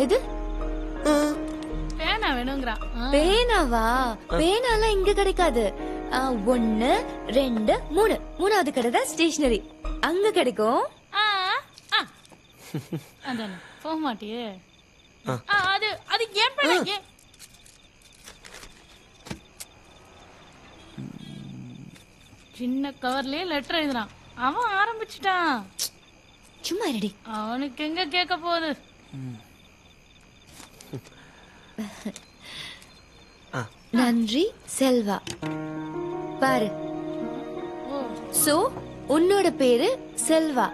எது பேனா வேணுங்கிறா. பேனாவா? பேனாலாம் இங்க கிடைக்காது. 1 2 3 மூணாவது கடை தான் ஸ்டேஷனரி, அங்க கிடைக்கும். அதானே போக மாட்டியே. அது அது ஏன் பேனா? சின்ன கவர்லயே லெட்டர் எழுதுறான். அவன் ஆரம்பிச்சுட்டான். சும்மா ரெடி. அவனுக்கு எங்க கேட்க போகுது? நன்றி செல்வா. பாரு, சோ உன்னோட பேரு செல்வா.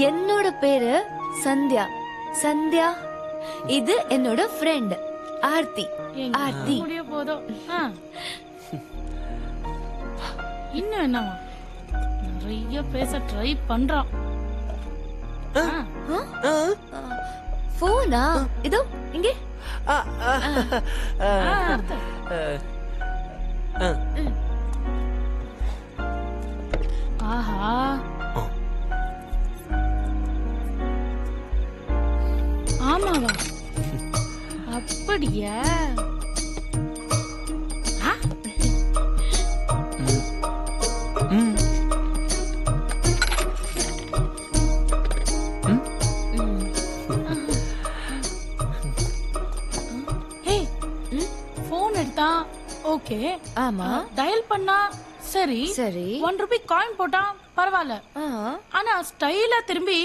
என்னோட பேரு சந்தியா. சந்தியா. இது என்னோட ஃப்ரெண்ட் ஆர்த்தி. ஆர்த்தி. முடிய போதும். இன்னும் என்னவா? நிறைய பேச ட்ரை பண்றான். போனா இதோ இங்கே. ஆஹா, ஆமாவா? அப்படியா? ஓகே. ஆமா. டயல் பண்ணா சரி சரி. 1 ரூபி காயின் போட்டா பரவாயில்ல. ஆனா ஸ்டைலா திரும்பி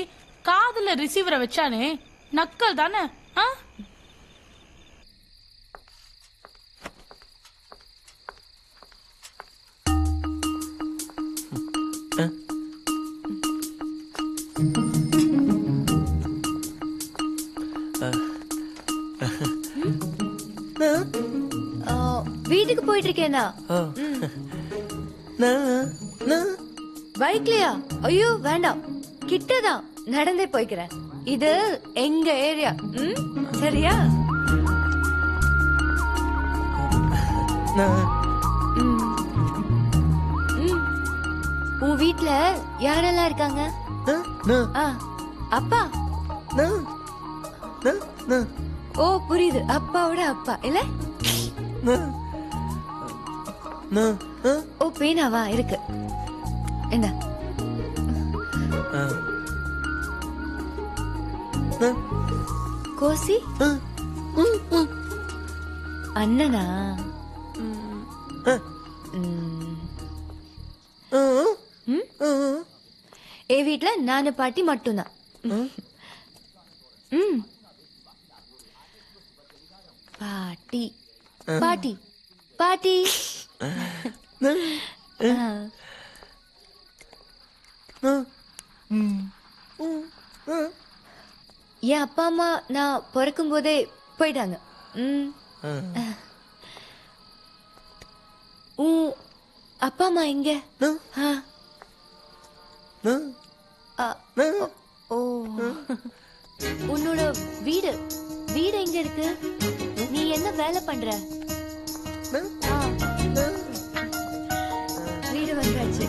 காதுல ரிசீவரை வச்சானே, நக்கல் தானே? வீட்டுக்கு போயிட்டு இருக்கேனா? பைக்லயா? ஐயோ வேண்டாம், கிட்டதான், நடந்தே போய்க்கிறேன். இது எங்க ஏரியா. சரியா? உன் வீட்ல யாரெல்லாம் இருக்காங்க? அப்பா. ஓ புரியுது, அப்பாவோட அப்பா இல்ல? ஓ பேனாவா? இருக்கு, என்ன? கோசி அண்ணனா? ஏ வீட்ல நானு பாட்டி மட்டும்தான். பாட்டி பாட்டி பாட்டி. என் அப்பா அம்மா நான் பிறக்கும் போதே போயிட்டாங்க. அப்பா அம்மா எங்க? ஓ, உன்னோட வீடு வீடு எங்க இருக்கு? நீ என்ன வேலை பண்ற? வீடு வந்தாச்சு.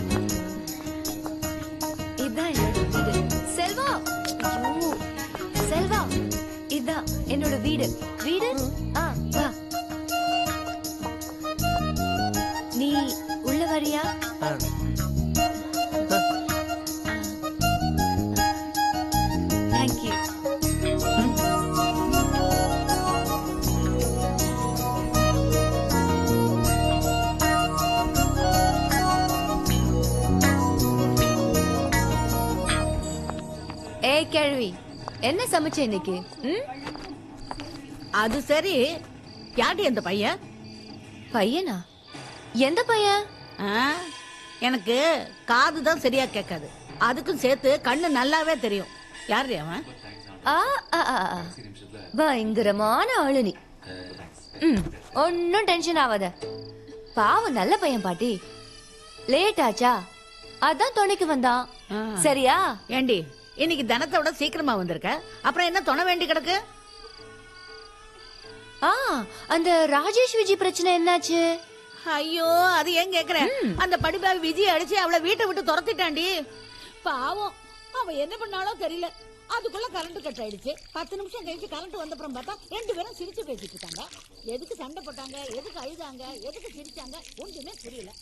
இதான் என்னோட வீடு. செல்வா, செல்வா, இதான் என்னோட வீடு. வீடு வா. நீ உள்ள வரியா? தேங்க்யூ. ஏய் கேள்வி, என்ன சமைச்ச இன்னைக்கு? அது சரி, யாடி அந்த பையன்? பையனா? எந்த பையன்? எனக்கு காதுதான் சரியா கேட்காது, அதுக்கும் சேர்த்து கண்ணு நல்லாவே தெரியும். யாரு அவன்? பயங்கரமான ஆளு நீ. ஒன்னும் டென்ஷன் ஆகாத. பாவம் நல்ல பையன் பாட்டி. லேட் ஆச்சா அதான் துணைக்கு வந்தான். சரியா? ஏண்டி இன்னைக்கு தனத்தை விட சீக்கிரமா வந்திருக்க, அப்புறம் என்ன துணை வேண்டி கிடக்கு? அந்த ராஜேஷ் விஜய் பிரச்சனை என்னாச்சு? ஐயோ அது ஏன் கேக்குற? அந்த படிப்பாவி விஜய் அடிச்சு அவளை வீட்டை விட்டு துரத்திட்டாண்டி. பாவம் அவ என்ன பண்ணாலும் தெரியல. அதுக்குள்ள கரண்ட் கட் ஆயிடுச்சு. 10 நிமிஷம் கழிச்சு கரண்ட் வந்தப்புறம் பார்த்தா 2 பேரும் சிரிச்சு பேசிட்டு இருக்காங்க. எதுக்கு சண்டை போட்டாங்க, எதுக்கு அழுதாங்க, எதுக்கு சிரிச்சாங்க ஒன்றுமே புரியல.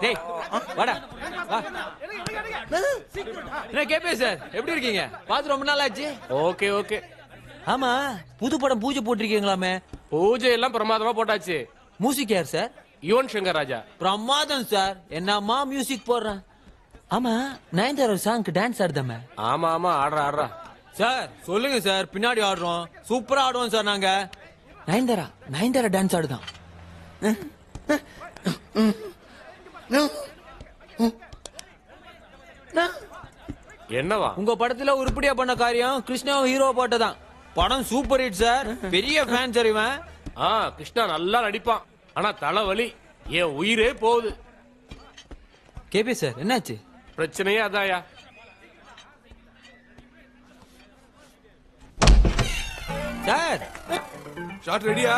டேய் வாடா வா. என்ன கேபி சார் எப்படி இருக்கீங்க? பார்த்து ரொம்ப நாள் ஆச்சு. Okay okay. ஆமா புது படம் பூஜை போட்டிருக்கீங்களாமே? பூஜை எல்லாம் பிரமாதமா போட்டாச்சு. மியூசிக் யார் சார்? யுவன் சங்கர் ராஜா. பிரமாதம் சார். என்னம்மா மியூசிக் போடுறேன். ஆமா நயன்தாரா சாங்க்கு டான்ஸ் ஆடுதாமே? ஆமா ஆமா ஆடுறா. சார் சொல்லுங்க சார், பின்னாடி ஆடுறோம். சூப்பரா ஆடுவோம் சார் நாங்க. நயன்தாரா டான்ஸ் ஆடுதான். என்னவா? உங்க படத்துல உருப்படியா பண்ண காரியம் கிருஷ்ணாவும் ஹீரோ போட்டதான். படம் சூப்பர் ஹிட் சார். பெரிய ஃபேன் சார் இவன். கிருஷ்ணா நல்லா நடிப்பான். ஆனா தலைவலி, என் உயிரே போகுது. கேபி சார் என்னாச்சு? பிரச்சனையே அதாயா. சார் ஷாட் ரெடியா?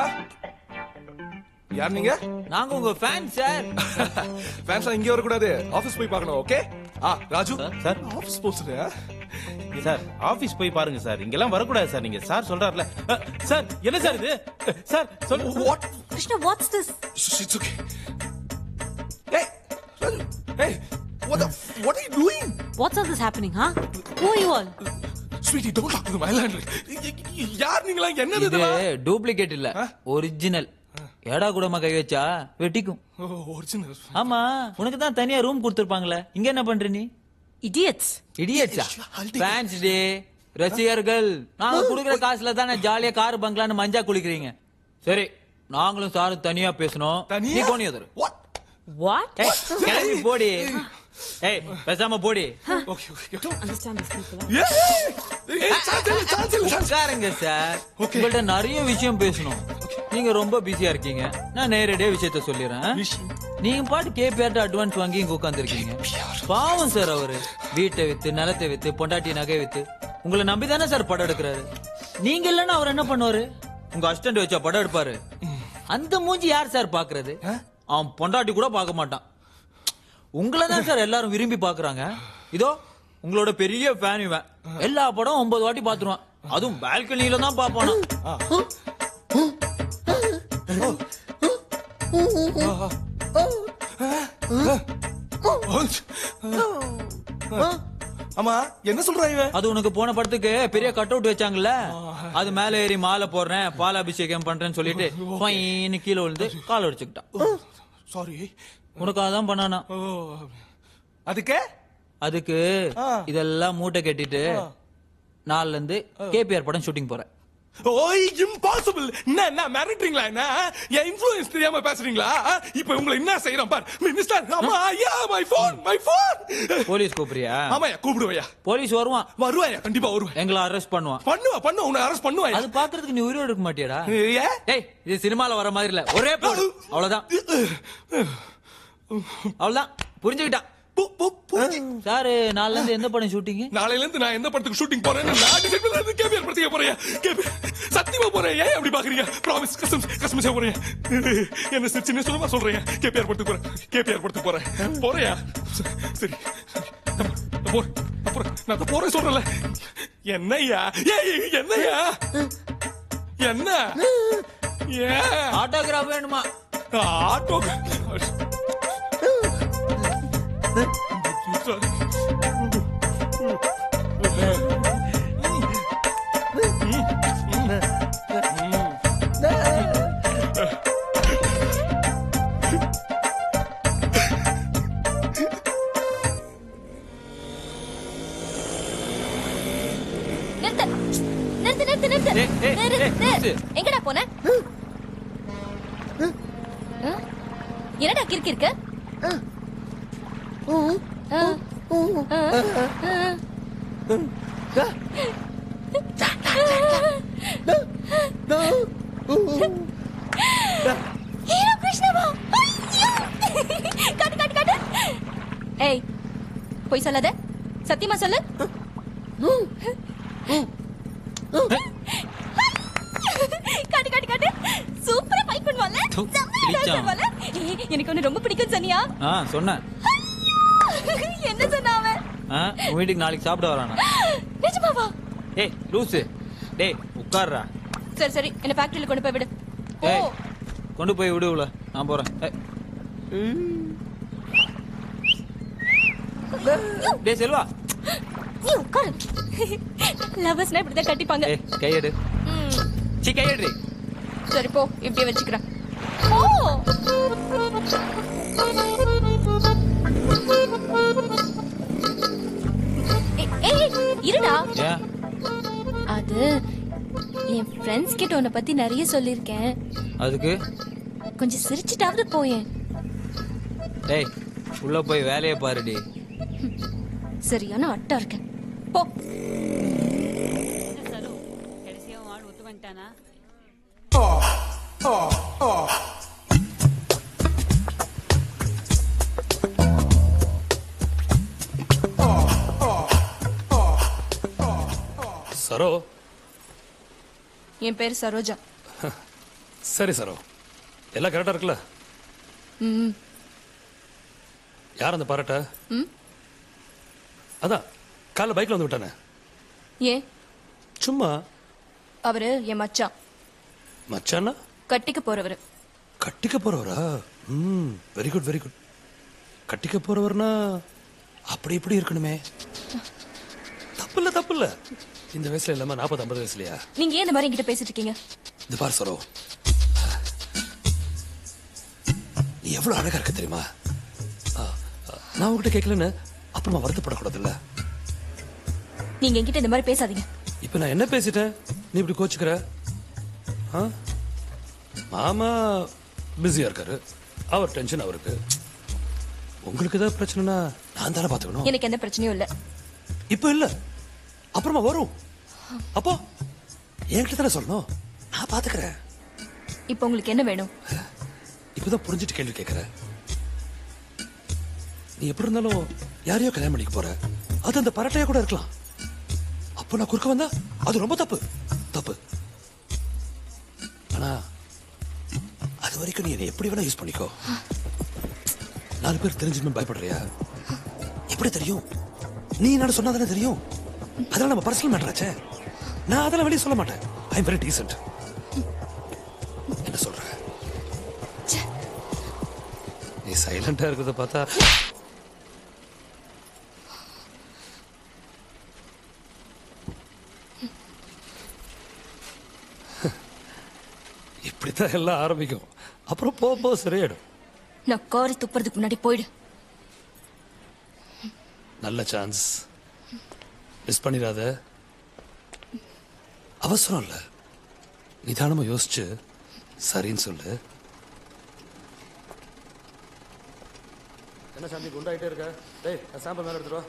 யார் நீங்க? நாங்க உங்க ஃபேன் சார். ஃபேன்ஸ் இங்க வர கூடாது, ஆபீஸ் போய் பார்க்கணும். ஓகே ராஜு சார் ஆபீஸ் போச்சுடா. சார் ஆபீஸ் போய் பாருங்க சார், இங்கெல்லாம் வரக்கூடாது சார். நீங்க சார் சொல்றாருல. சார் என்ன சார் இது? சார் சொல்லு. What Krishna watts this? It's okay. Hey Raju, hey what are you doing? What's all this happening, huh? Who are you all? Sweetie, don't talk to the Mylander. யார் நீங்களா? என்னது இது இதெல்லாம்? Duplicate இல்ல, original. ஏடா கூடமா கை வச்சா வெட்டிக்கும். ஒரிஜினல். ஆமா உனக்கு தான் தனியா ரூம் கொடுத்திருப்பாங்களே, இங்க என்ன பண்ற நீ? Idiots. இடியட்ஸா? ஃபேன்ஸ் டே, ரசிகர்கள். நாங்க குடுக்குற காசுல தானே ஜாலியா கார் பங்களான்னு மஞ்சா குளிக்கிறீங்க. சரி நாங்களும் சாரும் தனியா பேசணும். நீ கோணி எதிர. What? What? கிளம்பி போடி. ஏய் பேசாம போடி. Okay. Don't understand these people. உட்காருங்க சார். உங்கள்ட்ட நிறைய விஷயம் பேசணும். நீங்க ரொம்ப பிஸியா இருக்கீங்க. நான் நேரடியா விஷயத்த சொல்லிடுறேன். நீங்க பாட்டு கேபிஆர்ட்ட அட்வான்ஸ் வாங்கி இங்க உட்காந்துருக்கீங்க. பாவம் சார், அவரு வீட்டை வித்து நிலத்தை வித்து பொண்டாட்டி நகை வித்து உங்களை நம்பிதானே சார் படம் எடுக்கிறாரு. நீங்க இல்லன்னா அவர் என்ன பண்ணுவாரு? உங்க அசிஸ்டன்ட் வச்சா படம் எடுப்பாரு. அந்த மூஞ்சி யார் சார் பாக்குறது? அவன் பொண்டாட்டி கூட பார்க்க மாட்டான். உங்களை தான் சார் எல்லாரும் விரும்பி பாக்குறாங்க. இதோ உங்களோட பெரிய ஃபேன் இவன். எல்லா படம் 9 வாட்டி பாத்துருவான். அதுவும் பால்கனியில தான் பாப்பானா. ஆமா என்ன சொல்றா இவன்? அது உனக்கு போன படத்துக்கு பெரிய கட் அவுட் வச்சாங்கல்ல, அது மேல ஏறி மாலை போடுறேன் பாலாபிஷேகம் பண்றேன்னு சொல்லிட்டு பையனு கீழே விழுந்து கால் அடிச்சுக்கிட்டான். சாரி. உனக்கு அதான் பண்ணானா. அதுக்கு இதெல்லாம் மூட்டை கட்டிட்டு நாள்ல இருந்து கேபிஆர் படம் ஷூட்டிங் போறேன். ஓய் இம்பாசிபிள். என்ன மிரட்டறீங்களா? என்ன என் இன்ஃப்ளூயன்ஸ் தெரியாம பேசுறீங்களா? இப்போ உங்களை என்ன செய்றேன் பார். மினிஸ்டர் அம்மா ஐயா மை ஃபோன். போலீஸ் கூப்பிடுறியா? ஆமாயா கூப்பிடுவையா. போலீஸ் வருவான். வருவாயா கண்டிப்பா வருவேன். எங்களை அரெஸ்ட் பண்ணுவான். பண்ணுவா உன்னை அரெஸ்ட் பண்ணுவாயா. அது பாக்குறதுக்கு நீ உயிரோட இருக்க மாட்டியாடா? ஏ டேய் இது சினிமால வர மாதிரி இல்ல. ஒரே போடு அவ்வளவுதான். அவ்வளவுதான் புரிஞ்சுக்கிட்டான் சார். நாளைல இருந்து எந்த படம் ஷூட்டிங்? நாளையில இருந்து நான் எந்த படத்துக்கு ஷூட்டிங் போறேன்னு நான் டிசைட் பண்ணி கேபிஆர் படத்துக்கு போறேன். சத்தியமா போறேன். ஏன் அப்படி பாக்குறீங்க? ப்ராமிஸ் கஸ்டம்ஸா போறேன். என்ன சின்ன சொல்லுமா சொல்றேன். கேபிஆர் படத்துக்கு போறேன். போறியா? சரி நான் போறேன் சொல்றேன்ல. என்னையா என்னையா என்ன ஆட்டோகிராஃப் வேணுமா? ஆட்டோகிராஃப் எங்கடா போன? என்னடா கிறுக்கு இருக்க? ஹீரோ கிருஷ்ணவா? காட்டு. ஏய் போய் சொல்லாத, சத்தியமா சொல்லு. காட்டு. சூப்பரா ஃபைட் பண்ணுவால. எனக்கு ஒன்னு ரொம்ப பிடிக்கும் சொன்னியா? சொன்னேன். என்ன சொன்ன அவன்? வீட்டுக்கு நாளைக்கு சாப்பிட வரானா? நிஜமாவா? ஏய் லூசு. டேய் உட்கார்றா. சரி என்ன ஃபேக்டரியில கொண்டு போய் விடு. கொண்டு போய் விடு. நான் போறேன். டேய் செல்வா நீ உட்காரு. லவர்ஸ்னா இப்படிதான் கட்டிப்பாங்க. ஏய் கையெடு. சீ கையெடு. சரி போ, இப்படியே வச்சுக்கிறேன். ஓ ஏய் இருடா. ஏன் அது என் ஃப்ரெண்ட்ஸ் கிட்ட உன்னை பத்தி நிறைய சொல்லிருக்கேன். அதுக்கு கொஞ்சம் சிரிச்சிட்டாவது போயேன். டேய் உள்ள போய் வேலையை பாருடி. சரியான அட்டா இருக்கேன். போ. சரோ. என் பேர் சரோஜா. சரி சரோ, எல்லாம் கரெக்டா இருக்குல்ல? யார் அந்த பாராட்ட? அதான் காலைல பைக்ல வந்து விட்டானே. ஏன்? சும்மா. அவரு என் மச்சான். மச்சானா? கட்டிக்க போறவரு. கட்டிக்க போறவரா? Very good very good. கட்டிக்க போறவர்னா அப்படி இப்படி இருக்கணுமே. தப்பு இல்ல இந்த வயசுல இல்லாம 40-50 வயசுலயா? நீங்க ஏன் இந்த மாதிரி என்கிட்ட பேசிட்டு இருக்கீங்க? இந்த பார் சரோ, நீ எவ்வளவு அழகா இருக்க தெரியுமா? நான் உங்ககிட்ட கேட்கலன்னு அப்புறமா வருத்தப்படக்கூடாதுல்ல. நீங்க என்கிட்ட இந்த மாதிரி பேசாதீங்க. இப்ப நான் என்ன பேசிட்டேன் நீ இப்படி கோச்சுக்கிற? மாமா பிஸியா இருக்காரு, அவர் டென்ஷன் அவருக்கு. உங்களுக்கு ஏதாவது பிரச்சனைனா நான் தானே பாத்துக்கணும். எனக்கு எந்த பிரச்சனையும் இல்ல. இப்ப இல்ல, அப்புறமா வரும். அப்போ என்கிட்ட தானே சொல்லணும், நான் பாத்துக்கிறேன். இப்ப உங்களுக்கு என்ன வேணும்? இப்பதான் புரிஞ்சுட்டு கேள்வி கேட்கிற. நீ எப்படி இருந்தாலும் யாரையோ கல்யாணம் பண்ணிக்க போற, அது அந்த பரட்டையா கூட இருக்கலாம். அப்ப நான் குறுக்க வந்தா அது ரொம்ப தப்பு தப்பு. ஆனா அது வரைக்கும் நீ என்னை எப்படி வேணா யூஸ் பண்ணிக்கோ. 4 பேர் தெரிஞ்சுன்னு பயப்படுறியா? எப்படி தெரியும்? நீ என்ன சொன்னாதானே தெரியும். அதெல்லாம் நம்ம பர்சனல் மேட்டர் ஆச்சே. நான் அதெல்லாம் வெளியே சொல்ல மாட்டேன். I am very decent. என்ன சொல்ற? நீ சைலண்டா இருக்கிறத பார்த்தா இப்படித்தான் எல்லாம் ஆரம்பிக்கும். அப்புறம் போக சரியாயிடும். நான் காரி துப்புறதுக்கு முன்னாடி போயிடு. நல்ல சான்ஸ் மிஸ் பண்ணிடாத. அவசரம் இல்ல, நிதானமா யோசிச்சு சரின்னு சொல்லு. என்ன சாந்தி குண்டாயிட்டே இருக்க? டேய் சாம்பிள் மேல எடுத்துட்டு வா.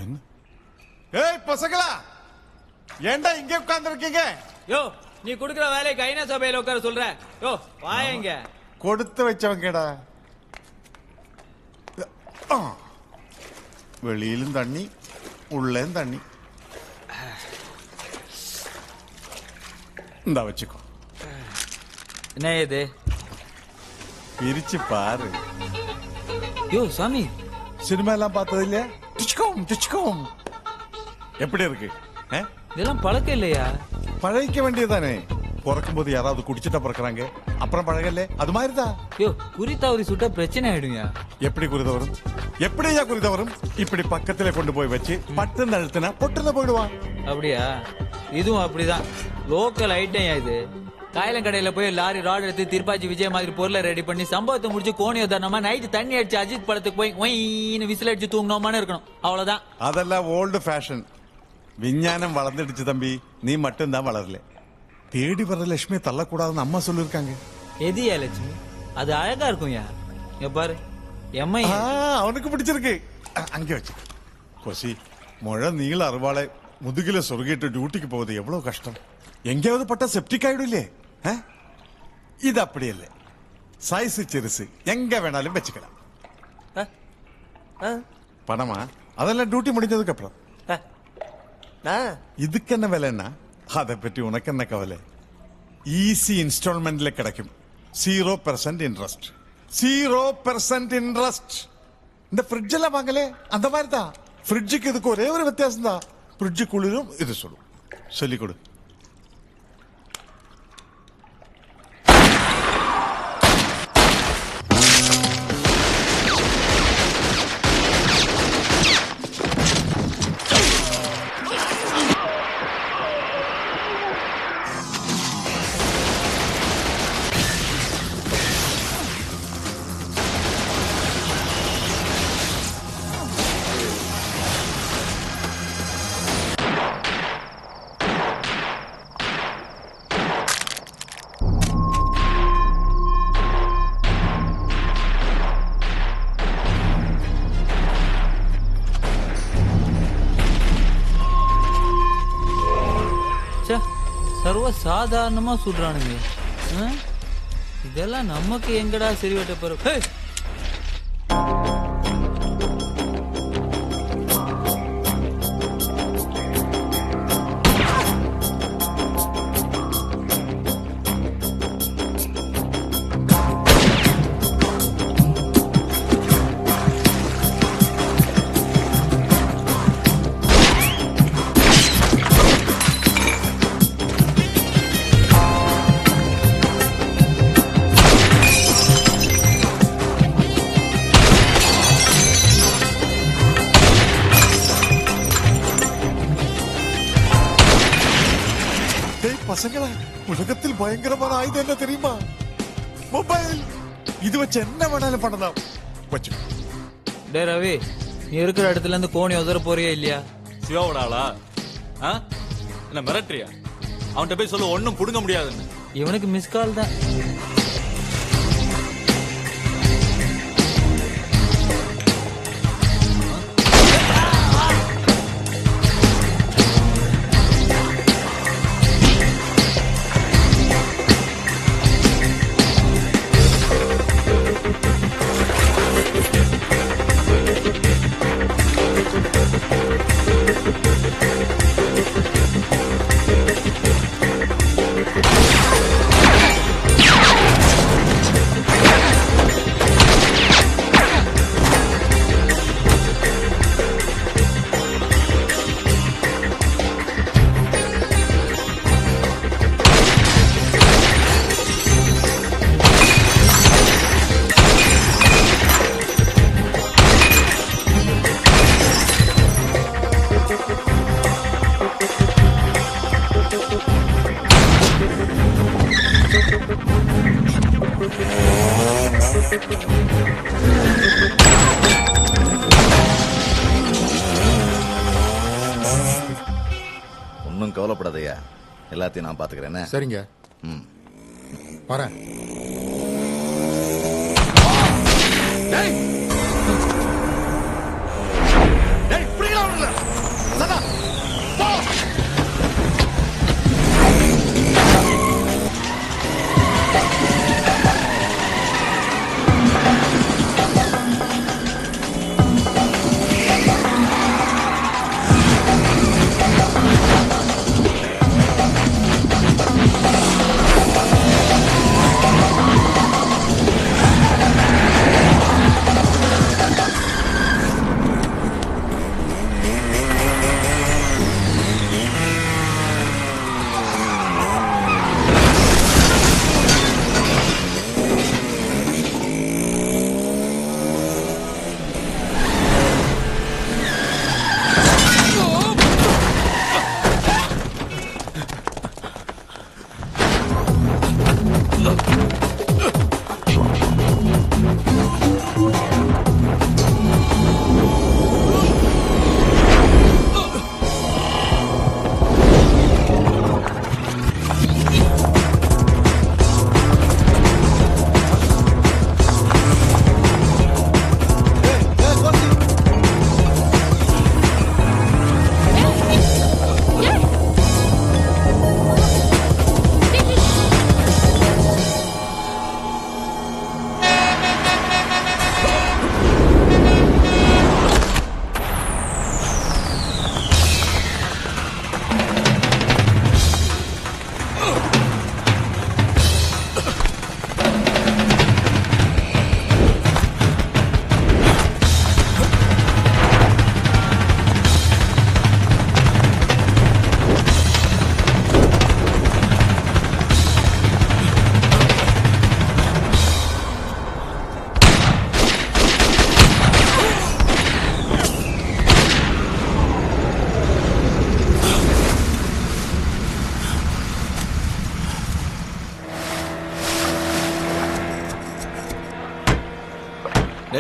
என்ன? ஏய் பசங்களா, ஏண்டா இங்க உட்கார்ந்து இருக்கீங்க? யோ நீ குடுக்குற வேலையை கைனா சபையில உட்கார சொல்ற. யோ வாயங்க. கொடுத்து வச்சவங்கடா. வெளியிலும் தண்ணி உள்ளேயும் தண்ணி. இந்தா வச்சுக்கோ. என்ன இது? பிரிச்சு பாரு. யோ சாமி, சினிமா எல்லாம் பார்த்தது இல்லையா? டிச்சுக்கோம் எப்படி இருக்கு? இதெல்லாம் பழக்கம் இல்லையா? பழகிக்க வேண்டியதானே. பிறக்கும் போது யாராவது குடிச்சிட்டா பிறக்கிறாங்க, அப்புறம் பழகல. அது மாதிரிதான். யோ குறி தவறி சுட்டா பிரச்சனை ஆயிடுங்க. எப்படி குறித வரும்? எப்படியா குறித வரும்? இப்படி பக்கத்துல கொண்டு போய் வச்சு பட்டு அழுத்தினா பொட்டுல போயிடுவான். அப்படியா? இதுவும் அப்படிதான். லோக்கல் ஐட்டம் இது. காயலம் கடையில போய் லாரி ராட் எடுத்து திருப்பாச்சி விஜய் மாதிரி பொருளை ரெடி பண்ணி சம்பவத்தை முடிச்சு கோணிய தரணுமா, நைட்டு தண்ணி அடிச்சு அஜித் படத்துக்கு போய் ஒயின்னு விசில் அடிச்சு தூங்கணுமான்னு இருக்கணும். அவ்வளவுதான். அதெல்லாம் ஓல்டு ஃபேஷன். விஞ்ஞானம் வளர்ந்துடுச்சு தம்பி, நீ மட்டும்தான் வளரல. தேடி வர லட்சுமி தள்ளக்கூடாதுன்னு அம்மா சொல்லிருக்காங்க. எதியா லட்சுமி? அது அழகா இருக்கும் யா. இங்க பாரு எம்ஐ. அவனுக்கு பிடிச்சிருக்கு. அங்கே வச்சு கொசி முழ நீள அறுவாளை முதுகில சொருகிட்டு டியூட்டிக்கு போகுது எவ்வளவு கஷ்டம். எங்கேயாவது பட்டா செப்டிக் ஆயிடும் இல்லையே. இது அப்படி இல்லை. சைஸ் சிறுசு, எங்க வேணாலும் வச்சுக்கலாம். பணமா அதெல்லாம் டியூட்டி முடிஞ்சதுக்கு அப்புறம். இதுக்கு என்ன விலைன்னா அதை பற்றி உனக்கு என்ன கவலை? ஈஸி இன்ஸ்டால்மெண்ட்ல கிடைக்கும். 0% இன்ட்ரெஸ்ட். 0% இன்ட்ரெஸ்ட். இந்த ஃப்ரிட்ஜ் எல்லாம் வாங்கலே அந்த மாதிரி தான். ஃப்ரிட்ஜுக்கு இதுக்கு ஒரே ஒரு வித்தியாசம் தான். ஃப்ரிட்ஜுக்குள்ளிலும் இது சொல்லும் சொல்லிக் கொடு. சர்வ சாதாரணமா சுடுறானுங்க. இதெல்லாம் நமக்கு எங்கடா சரி வெட்ட போற. பசங்களா, உலகத்தில் பயங்கரமான ஆயுதம் என்ன தெரியுமா? மொபைல். இது வச்சு என்ன வேணாலும் பண்ணலாம். வச்சு டே ரவி, நீ இருக்கிற இடத்துல இருந்து கோணி உதற போறியா இல்லையா? சிவாவோட ஆளா? என்ன மிரட்டுறியா? அவன்கிட்ட போய் சொல்ல ஒன்னும் புடுங்க முடியாதுன்னு. இவனுக்கு மிஸ் கால் தான். ஒன்னும் கவலைப்படாதையா, எல்லாத்தையும் நான் பாத்துக்கிறேன். சரிங்க. வரேன்.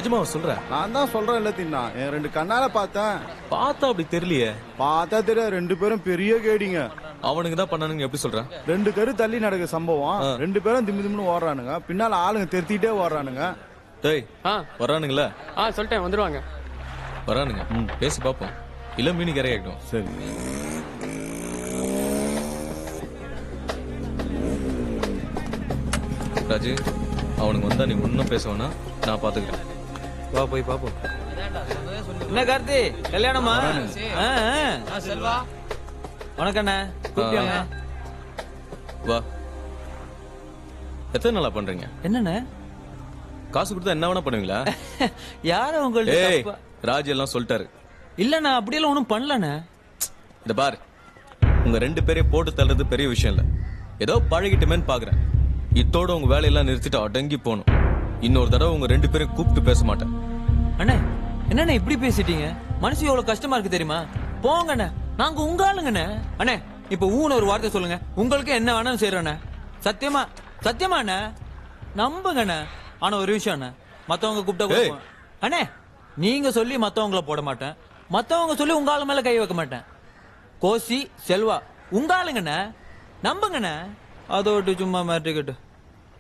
நிஜமாவா சொல்ற? நான் தான் சொல்றேன் எல்லாத்தையும் நான் என் 2 கண்ணால பார்த்தேன். பார்த்தா அப்படி தெரியலையே. பார்த்தா தெரிய 2 பேரும் பெரிய கேடிங்க. அவனுக்கு தான் பண்ணானுங்க எப்படி சொல்ற? 2 தெரு தள்ளி நடக்க சம்பவம். 2 பேரும் திம்மு திம்முன்னு ஓடுறானுங்க. பின்னால ஆளுங்க தெருத்திட்டே ஓடுறானுங்க. டேய் வரானுங்களா? சொல்லிட்டேன் வந்துருவாங்க. வரானுங்க. பேசி பாப்போம். இல்ல மீனி கரையாகட்டும். சரி. ராஜு அவனுக்கு வந்தா நீ ஒன்னும் பேச வேணாம், நான் பாத்துக்கிறேன். வா போய் பாப்போம். என்ன கார்த்தி கல்யாணமா? செல்வா வணக்கம் அண்ணா. கூப்பிட்டியாங்க? வா. எத்தனை நாளா பண்றீங்க? என்னண்ணே காசு கொடுத்தா என்ன வேணா பண்ணுவீங்களா? யார உங்கள்ட்ட ஏய் தப்பா- ராஜ் எல்லாம் சொல்லிட்டாரு. இல்லண்ணா அப்படியெல்லாம் ஒண்ணும் பண்ணலண்ணே. இந்த பாரு, உங்க 2 பேரையும் போட்டு தள்ளுறது பெரிய விஷயம் இல்ல. ஏதோ பழகிட்டுமேன்னு பாக்குறேன். இத்தோட உங்க வேலையெல்லாம் நிறுத்திட்டு அடங்கி போகணும். இன்னொரு தடவை உங்க 2 பேரையும் கூப்பிட்டு பேச மாட்டேன். அண்ணே என்னண்ணே இப்படி பேசிட்டீங்க? மனசு எவ்வளவு கஷ்டமா இருக்கு தெரியுமா? போங்கண்ணே, நாங்க உங்க ஆளுங்கண்ணே. அண்ணே இப்ப ஊன்னு ஒரு வார்த்தை சொல்லுங்க, உங்களுக்கு என்ன வேணாலும் செய்யறேண்ணே. சத்தியமா சத்தியமா அண்ணே, நம்புங்கண்ணே. ஆனா ஒரு விஷயம் அண்ணே, மத்தவங்க கூப்பிட்டா கூட அண்ணே நீங்க சொல்லி மத்தவங்கள போட மாட்டேன், மத்தவங்க சொல்லி உங்க ஆளு மேல கை வைக்க மாட்டேன். கோசி செல்வா உங்க ஆளுங்கண்ணே, நம்புங்கண்ணே. அதோட்டு சும்மா மாட்டிக்கிட்டு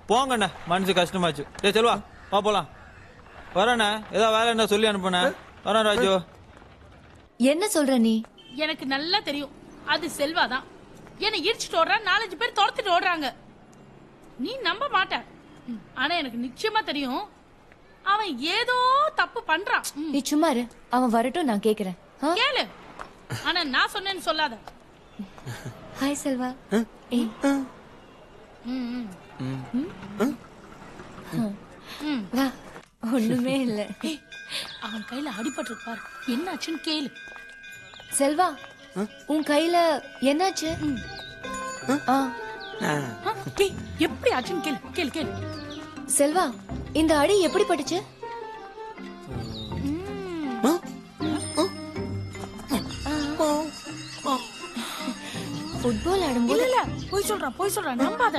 போங்கண்ணே, மனசு கஷ்டமாச்சு. டேய் செல்வா வா போலாம். வரண்ணே, ஏதாவது வேலை என்ன சொல்லி அனுப்புண்ணே. வரேன் ராஜு. என்ன சொல்ற நீ? எனக்கு நல்லா தெரியும் அது செல்வா தான். என்னை இடிச்சுட்டு ஓடுறான், 4-5 பேர் துரத்துட்டு ஓடுறாங்க. நீ நம்ப மாட்ட. ஆனா எனக்கு நிச்சயமா தெரியும் அவன் ஏதோ தப்பு பண்றான். நீ சும்மா இரு, அவன் வரட்டும், நான் கேக்குறேன். கேளு, ஆனா நான் சொன்னேன்னு சொல்லாத. ஹாய் செல்வா. ஏய். வா, ஒண்ணுமே இல்ல. அவன் கையில அடிபட்டு பாரு, என்னாச்சுன்னு கேளு. செல்வா உன் கையில என்னாச்சு? எப்படி ஆச்சுன்னு கேளு கேளு கேளு. செல்வா இந்த அடி எப்படி பட்டுச்சு? ஃபுட்பால் ஆடும்போது. இல்ல போய் சொல்றான் நம்பாத.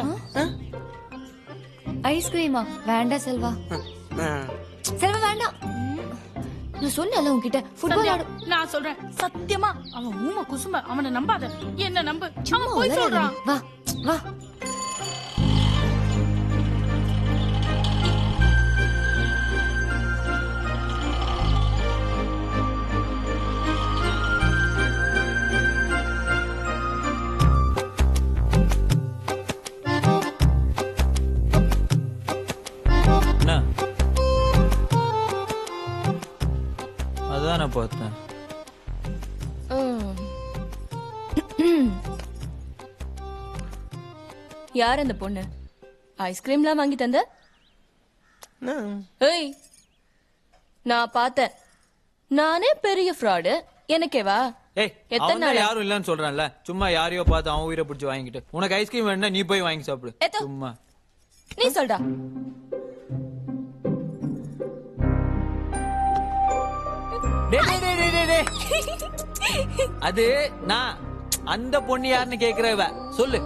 ஐஸ்கிரீமா? வேண்டாம் செல்வா. செல்வா வேண்டாம். நான் சொன்னல உன்கிட்ட ஃபுட்பால் ஆடு. நான் சொல்றேன் சத்தியமா அவன் ஊம குசும்ப, அவனை நம்பாத. என்ன நம்பு, சும்மா அவன் போய் சொல்றான். வா வா. அதான் பார்த்தேன். யார் அந்த பொண்ணு? ஐஸ்கிரீம்லாம் வாங்கி தந்த? ஏய், நான் பார்த்தேன். நானே பெரிய ஃப்ராடு. எனக்கேவா? ஏய் எத்தனை நாள் யாரும் இல்லன்னு சொல்றான்ல, சும்மா யாரையோ பார்த்து அவன் உயிரை பிடிச்சி வாங்கிட்டு. உனக்கு ஐஸ்கிரீம் வேணும்னா நீ போய் வாங்கி சாப்பிடு. சும்மா நீ சொல்டா. அது நான் அந்த பொண்ணு யாருன்னு கேக்குறவ சொல்லு.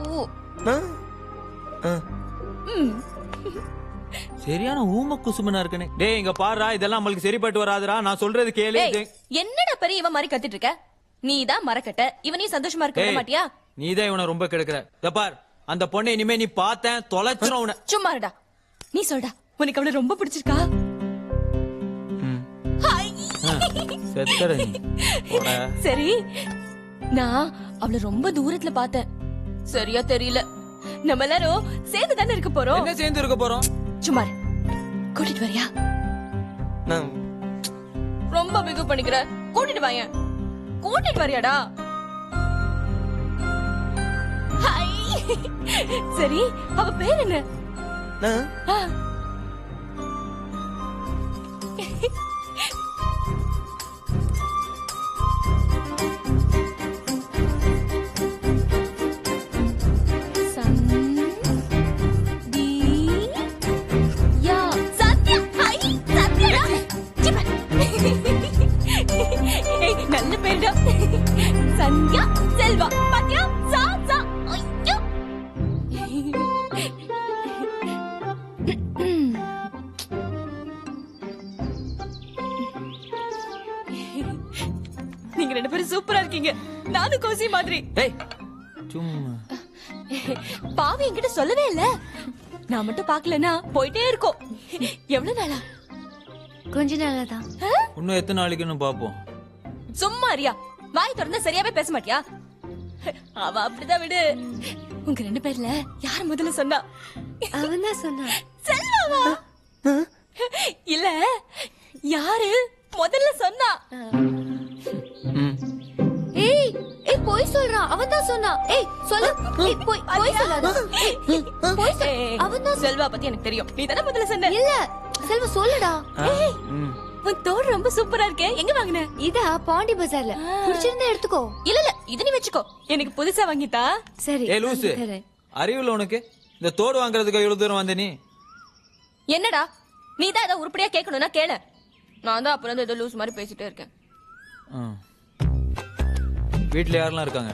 சரியான ஊம குசுமனா இருக்குன்னு. டேய் இங்க பாருடா, இதெல்லாம் நம்மளுக்கு சரிப்பட்டு வராதுடா. நான் சொல்றது கேளு. என்னடா பெரிய இவன் மாதிரி கத்திட்டு இருக்க? நீதான் மறக்கட்ட. இவனையும் சந்தோஷமா இருக்க விட மாட்டியா? நீதான் இவனை ரொம்ப கெடுக்கிற. இத பார், அந்த பொண்ணை இனிமே நீ பார்த்தேன் தொலைச்சிரும் உன. சும்மா இருடா. நீ சொல்டா, உனக்கு அவளை ரொம்ப பிடிச்சிருக்கா? சரி, நான் அவளை ரொம்ப தூரத்துல பார்த்தேன். சரியா தெரியல. நம்ம எல்லாரும் சேர்ந்து தானே இருக்க போறோம். என்ன சேர்ந்து இருக்க போறோம்? சும்மா கூட்டிட்டு வரியா? ரொம்ப பிகு பண்ணிக்கிற. கூட்டிட்டு வாங்க. கூட்டிட்டு வரியாடா? சரி, அவ பேர் என்ன? நல்ல பேருடா. சந்தியா செல்வா. பாத்தியா? சா சா. ஐயோ. நீங்க ரெண்டு பேரும் சூப்பரா இருக்கீங்க. நானும் கோசி மாதிரி. ஏய் சும்மா பாவி என்கிட்ட சொல்லவே இல்ல. நான் மட்டும் பாக்கலனா போயிட்டே இருக்கோம். எவ்வளவு நாளா? கொஞ்ச நாளாதான். இன்னும் எத்தனை நாளைக்குன்னு பாப்போம். சும்மா ரியா, வாய் திறந்தா சரியாவே பேச மாட்டியா? அவ அப்படிதான் விடு. உங்க ரெண்டு பேர்ல யார் முதல்ல சொன்னா? அவன் தான் சொன்னான். செல்வாவா? இல்ல, யாரு முதல்ல சொன்னா? ஏய் ஏய் போய் சொல்றான். அவன் தான் சொன்னான். ஏய் சொல்லு. ஏய் போய் சொல்லாத. போய் அவன் தான். செல்வா பத்தி எனக்கு தெரியும். நீ தானே முதல்ல சொன்ன. இல்ல செல்வா சொல்லுடா. ஏய், உன் தோடு ரொம்ப சூப்பரா இருக்கே. எங்க வாங்குன? இதா பாண்டி பஜார்ல. பிடிச்சிருந்தா எடுத்துக்கோ. இல்ல இல்ல, இது நீ வெச்சுக்கோ. எனக்கு புதுசா வாங்கிட்டா. சரி. ஏய் லூசு, அறிவுல உனக்கு? இந்த தோடு வாங்குறதுக்கு இவ்வளவு தூரம் வந்த நீ? என்னடா நீ தான் ஏதோ உருப்படியா கேட்கணும்னா கேள. நான் தான் அப்புறம் ஏதோ லூஸ் மாதிரி பேசிட்டே இருக்கேன். வீட்டுல யாரெல்லாம் இருக்காங்க?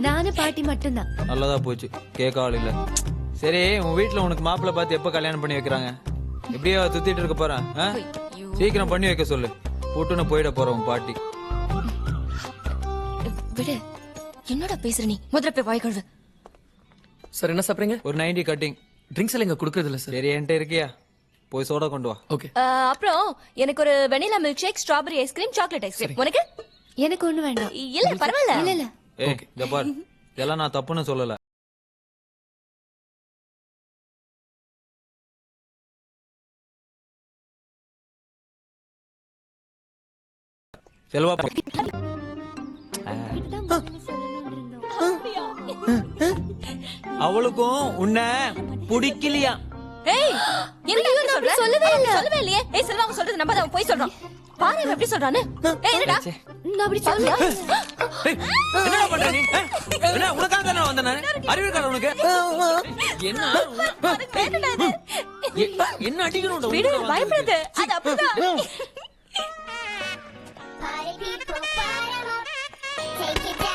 நானும் பாட்டி மட்டும்தான். நல்லதா போச்சு, கேட்க ஆள் இல்ல. சரி, உன் வீட்டுல உனக்கு மாப்பிள்ளை பார்த்து எப்ப கல்யாணம் பண்ணி வைக்கிறாங்க? எப்படியோ சுத்திட்டு இருக்க போறான். சீக்கிரம் பண்ணி வைக்க சொல்லு. கூட்டுன்னு போயிட போற உன் பாட்டி. விடு, என்னடா பேசுற நீ? முதல்ல போய் வாய் கழுவு. சார் என்ன சாப்பிடுறீங்க? ஒரு 90 கட்டிங். ட்ரிங்க்ஸ் எல்லாம் இங்க குடுக்கறது இல்ல சார். சரி, என்கிட்ட இருக்கியா? போய் சோடா கொண்டு வா. ஓகே. அப்புறம் எனக்கு ஒரு vanilla milkshake, strawberry ice cream, chocolate ice cream. உனக்கு? எனக்கு ஒண்ணு வேண்டாம். இல்ல பரவாயில்ல. இல்ல இல்ல. ஏய் இத பாரு, இதெல்லாம் நான் தப்புன்னு சொல்லல. செல்வா அவளுக்கும் உன்னை பிடிக்கலையா? ஏய், என்னடா இப்படி சொல்ற? சொல்லவே இல்லையே. ஏய் செல்வா, அவன் சொல்றது நம்பாத. அவன் போய் சொல்றான். பாரு அவன் எப்படி சொல்றான்னு. ஏய் என்னடா? நான் அப்படி சொல்லல. என்னடா பண்ற நீ? என்ன உனக்காக தானே வந்தேன் நான். அறிவு இருக்கா உனக்கு? என்ன என்ன அடிக்கணும்? விடு, பயப்படாத. அது அப்படிதான். Party people, fire 'em up. Take it down.